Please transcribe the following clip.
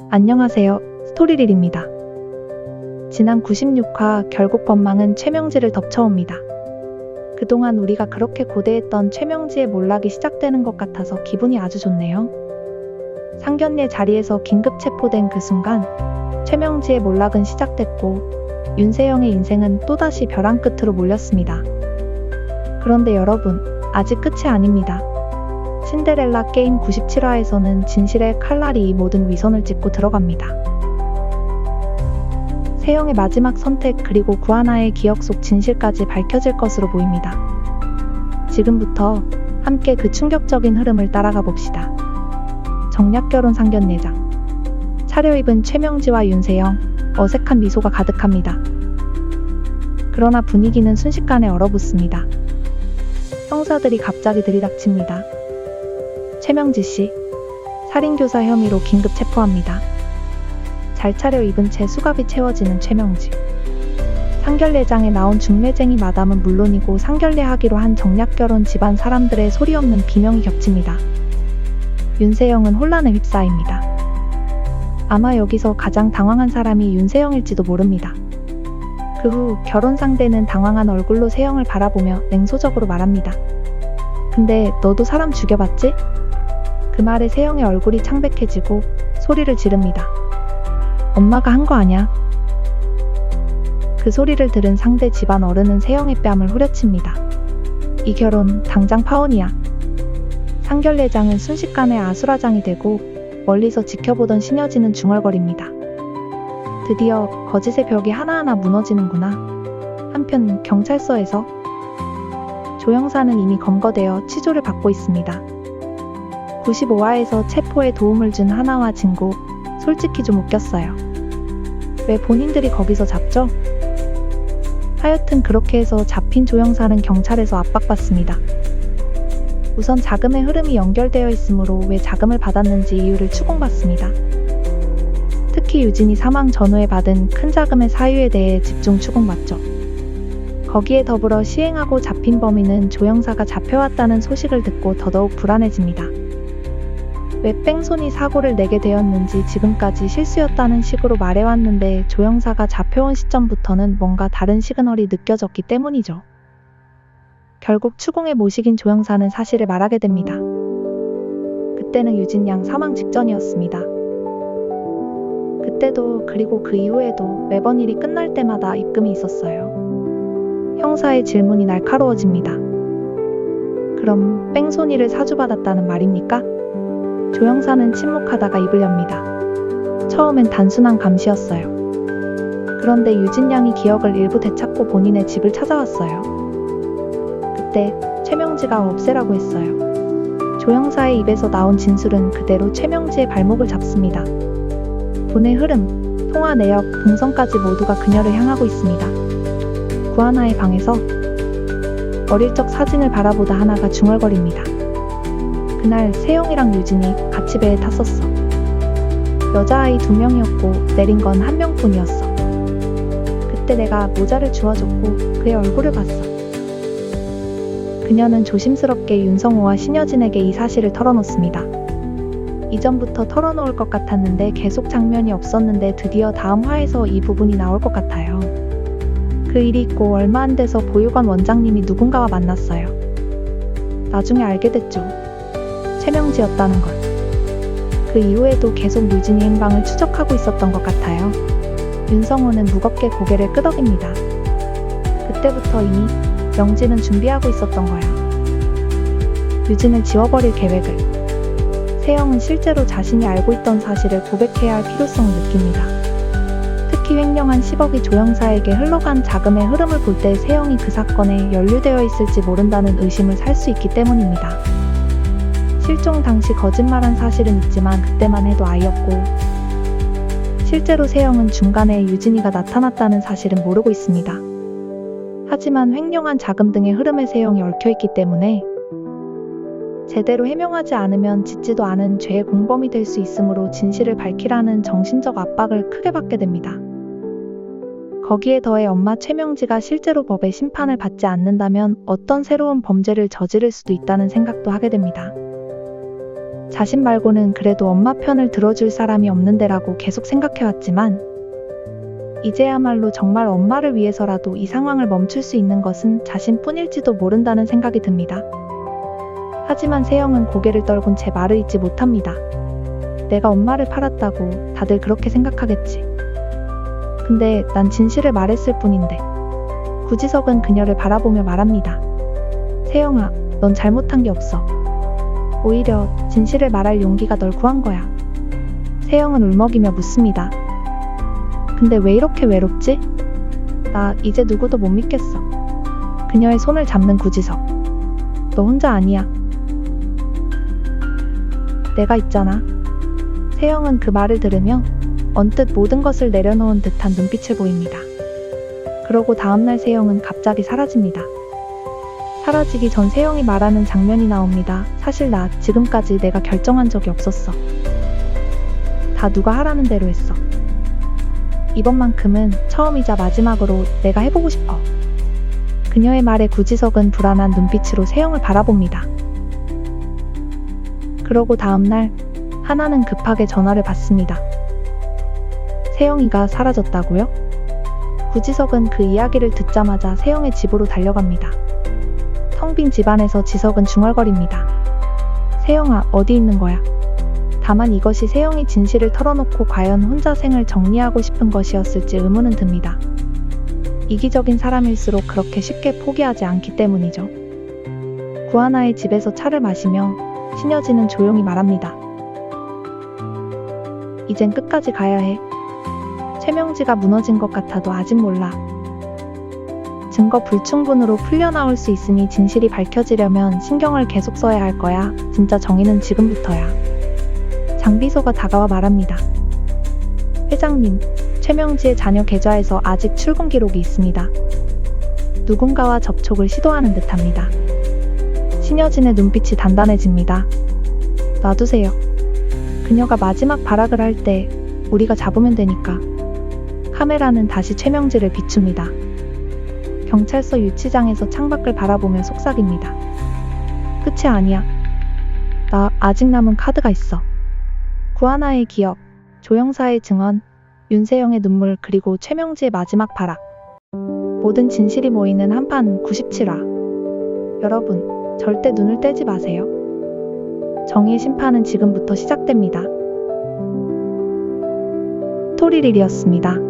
안녕하세요. 스토리릴입니다. 지난 96화 결국 법망은 최명지를 덮쳐옵니다. 그동안 우리가 그렇게 고대했던 최명지의 몰락이 시작되는 것 같아서 기분이 아주 좋네요. 상견례 자리에서 긴급 체포된 그 순간 최명지의 몰락은 시작됐고 윤세영의 인생은 또다시 벼랑 끝으로 몰렸습니다. 그런데 여러분, 아직 끝이 아닙니다. 신데렐라 게임 97화에서는 진실의 칼날이 이 모든 위선을 찢고 들어갑니다. 세영의 마지막 선택 그리고 구하나의 기억 속 진실까지 밝혀질 것으로 보입니다. 지금부터 함께 그 충격적인 흐름을 따라가 봅시다. 정략결혼 상견례장. 차려입은 최명지와 윤세영, 어색한 미소가 가득합니다. 그러나 분위기는 순식간에 얼어붙습니다. 형사들이 갑자기 들이닥칩니다. 최명지 씨, 살인교사 혐의로 긴급 체포합니다. 잘 차려입은 채 수갑이 채워지는 최명지. 상견례장에 나온 중매쟁이 마담은 물론이고 상견례하기로 한 정략결혼 집안 사람들의 소리 없는 비명이 겹칩니다. 윤세영은 혼란에 휩싸입니다. 아마 여기서 가장 당황한 사람이 윤세영일지도 모릅니다. 그 후 결혼 상대는 당황한 얼굴로 세영을 바라보며 냉소적으로 말합니다. 근데 너도 사람 죽여봤지? 그 말에 세영의 얼굴이 창백해지고 소리를 지릅니다. 엄마가 한 거 아냐? 그 소리를 들은 상대 집안 어른은 세영의 뺨을 후려칩니다. 이 결혼 당장 파혼이야. 상견례장은 순식간에 아수라장이 되고 멀리서 지켜보던 신여진은 중얼거립니다. 드디어 거짓의 벽이 하나하나 무너지는구나. 한편 경찰서에서 조 형사는 이미 검거되어 치조를 받고 있습니다. 95화에서 체포에 도움을 준 하나와 진고, 솔직히 좀 웃겼어요. 왜 본인들이 거기서 잡죠? 하여튼 그렇게 해서 잡힌 조 형사는 경찰에서 압박받습니다. 우선 자금의 흐름이 연결되어 있으므로 왜 자금을 받았는지 이유를 추궁받습니다. 특히 유진이 사망 전후에 받은 큰 자금의 사유에 대해 집중 추궁받죠. 거기에 더불어 시행하고 잡힌 범인은 조 형사가 잡혀왔다는 소식을 듣고 더더욱 불안해집니다. 왜 뺑소니 사고를 내게 되었는지 지금까지 실수였다는 식으로 말해왔는데 조 형사가 잡혀온 시점부터는 뭔가 다른 시그널이 느껴졌기 때문이죠. 결국 추궁에 못 이긴 조 형사는 사실을 말하게 됩니다. 그때는 유진 양 사망 직전이었습니다. 그때도 그리고 그 이후에도 매번 일이 끝날 때마다 입금이 있었어요. 형사의 질문이 날카로워집니다. 그럼 뺑소니를 사주받았다는 말입니까? 조 형사는 침묵하다가 입을 엽니다. 처음엔 단순한 감시였어요. 그런데 유진 양이 기억을 일부 되찾고 본인의 집을 찾아왔어요. 그때 최명지가 없애라고 했어요. 조 형사의 입에서 나온 진술은 그대로 최명지의 발목을 잡습니다. 본의 흐름, 통화 내역, 동선까지 모두가 그녀를 향하고 있습니다. 구하나의 방에서 어릴 적 사진을 바라보다 하나가 중얼거립니다. 그날 세영이랑 유진이 같이 배에 탔었어. 여자아이 2명이었고 내린 건 1명뿐이었어. 그때 내가 모자를 주워줬고 그의 얼굴을 봤어. 그녀는 조심스럽게 윤성호와 신여진에게 이 사실을 털어놓습니다. 이전부터 털어놓을 것 같았는데 계속 장면이 없었는데 드디어 다음 화에서 이 부분이 나올 것 같아요. 그 일이 있고 얼마 안 돼서 보육원 원장님이 누군가와 만났어요. 나중에 알게 됐죠. 최명지였다는 걸. 그 이후에도 계속 유진이 행방을 추적하고 있었던 것 같아요. 윤성호는 무겁게 고개를 끄덕입니다. 그때부터 이미 명지는 준비하고 있었던 거야. 유진을 지워버릴 계획을. 세영은 실제로 자신이 알고 있던 사실을 고백해야 할 필요성을 느낍니다. 특히 횡령한 10억이 조 형사에게 흘러간 자금의 흐름을 볼 때 세영이 그 사건에 연루되어 있을지 모른다는 의심을 살 수 있기 때문입니다. 실종 당시 거짓말한 사실은 있지만 그때만 해도 아이였고 실제로 세영은 중간에 유진이가 나타났다는 사실은 모르고 있습니다. 하지만 횡령한 자금 등의 흐름에 세영이 얽혀있기 때문에 제대로 해명하지 않으면 짓지도 않은 죄의 공범이 될 수 있으므로 진실을 밝히라는 정신적 압박을 크게 받게 됩니다. 거기에 더해 엄마 최명지가 실제로 법의 심판을 받지 않는다면 어떤 새로운 범죄를 저지를 수도 있다는 생각도 하게 됩니다. 자신 말고는 그래도 엄마 편을 들어줄 사람이 없는데라고 계속 생각해왔지만 이제야말로 정말 엄마를 위해서라도 이 상황을 멈출 수 있는 것은 자신뿐일지도 모른다는 생각이 듭니다. 하지만 세영은 고개를 떨군 채 말을 잇지 못합니다. 내가 엄마를 팔았다고 다들 그렇게 생각하겠지. 근데 난 진실을 말했을 뿐인데. 구지석은 그녀를 바라보며 말합니다. 세영아, 넌 잘못한 게 없어. 오히려 진실을 말할 용기가 널 구한 거야. 세영은 울먹이며 묻습니다. 근데 왜 이렇게 외롭지? 나 이제 누구도 못 믿겠어. 그녀의 손을 잡는 구지석. 너 혼자 아니야. 내가 있잖아. 세영은 그 말을 들으며 언뜻 모든 것을 내려놓은 듯한 눈빛을 보입니다. 그러고 다음날 세영은 갑자기 사라집니다. 사라지기 전 세영이 말하는 장면이 나옵니다. 사실 나 지금까지 내가 결정한 적이 없었어. 다 누가 하라는 대로 했어. 이번만큼은 처음이자 마지막으로 내가 해보고 싶어. 그녀의 말에 구지석은 불안한 눈빛으로 세영을 바라봅니다. 그러고 다음날 하나는 급하게 전화를 받습니다. 세영이가 사라졌다고요? 구지석은 그 이야기를 듣자마자 세영의 집으로 달려갑니다. 텅 빈 집안에서 지석은 중얼거립니다. 세영아, 어디 있는 거야? 다만 이것이 세영이 진실을 털어놓고 과연 혼자 생을 정리하고 싶은 것이었을지 의문은 듭니다. 이기적인 사람일수록 그렇게 쉽게 포기하지 않기 때문이죠. 구하나의 집에서 차를 마시며 신여진은 조용히 말합니다. 이젠 끝까지 가야 해. 최명지가 무너진 것 같아도 아직 몰라. 증거 불충분으로 풀려나올 수 있으니 진실이 밝혀지려면 신경을 계속 써야 할 거야. 진짜 정의는 지금부터야. 장비서가 다가와 말합니다. 회장님, 최명지의 자녀 계좌에서 아직 출금 기록이 있습니다. 누군가와 접촉을 시도하는 듯합니다. 신여진의 눈빛이 단단해집니다. 놔두세요. 그녀가 마지막 발악을 할 때 우리가 잡으면 되니까. 카메라는 다시 최명지를 비춥니다. 경찰서 유치장에서 창밖을 바라보며 속삭입니다. 끝이 아니야. 나 아직 남은 카드가 있어. 구하나의 기억, 조영사의 증언, 윤세영의 눈물, 그리고 최명지의 마지막 발악. 모든 진실이 모이는 한판 97화. 여러분, 절대 눈을 떼지 마세요. 정의의 심판은 지금부터 시작됩니다. 스토리릴이었습니다.